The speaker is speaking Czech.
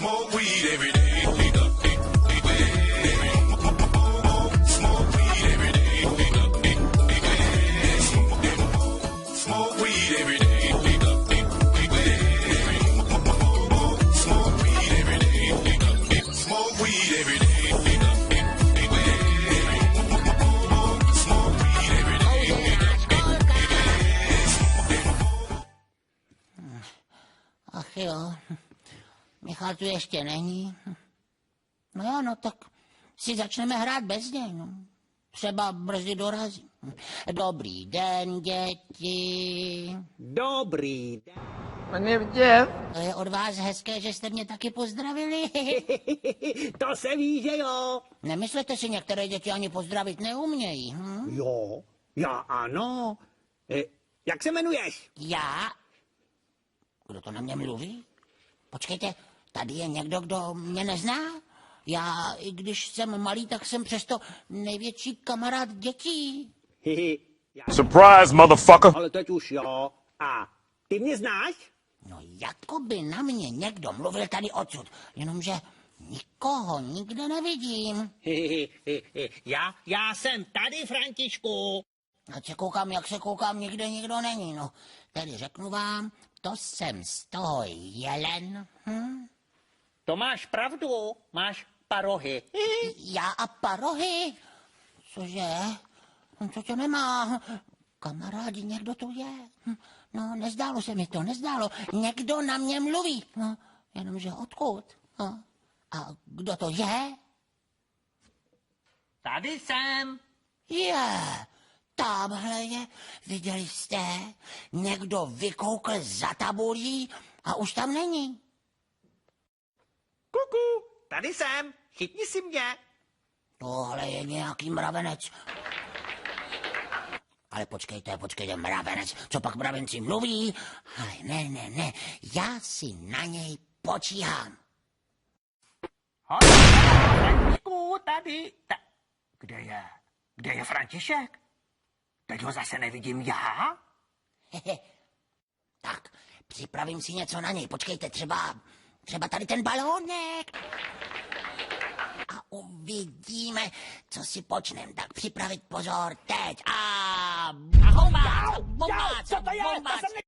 Smoke weed every day. Smoke weed every day. Smoke weed every day. Smoke weed every day. Smoke weed every day. Ach jo, Michal tu ještě není. No jo, no tak si začneme hrát bez něj, no. Třeba brzy dorazí. Dobrý den, děti. Dobrý den. Pane vděv. To je od vás hezké, že jste mě taky pozdravili. To se ví, že jo. Nemyslete si, některé děti ani pozdravit neumějí. Jo, já ano. Jak se jmenuješ? Já? Kdo to na mě mluví? Počkejte, tady je někdo, kdo mě nezná? Já, i když jsem malý, tak jsem přesto největší kamarád dětí. Surprise, motherfucker! Ale teď už jo. A ty mě znáš? No jako by na mě někdo mluvil tady odsud, jenomže nikoho nikde nevidím. Já jsem tady, Františku. A se koukám, jak se koukám, nikdo není. No, tedy řeknu vám, to jsem z toho jelen. To máš pravdu, máš parohy. Já a parohy? Cože? Co to nemá? Kamarádi, někdo tu je. No, nezdálo se mi to, nezdálo. Někdo na mě mluví. No, jenomže odkud? No. A kdo to je? Tady jsem. Je, tamhle je. Viděli jste? Někdo vykoukl za tabulí a už tam není. Kuku, tady jsem. Chytni si mě. Tohle je nějaký mravenec. Ale počkejte, mravenec, co pak mravenci mluví? Ale ne, já si na něj počíhám. Františku, tady. Kde je František? Teď ho zase nevidím já? Tak, připravím si něco na něj. Počkejte, třeba tady ten balónek. A uvidíme, co si počnem. Tak připravit pozor teď. A bombác, Co to je? To jsem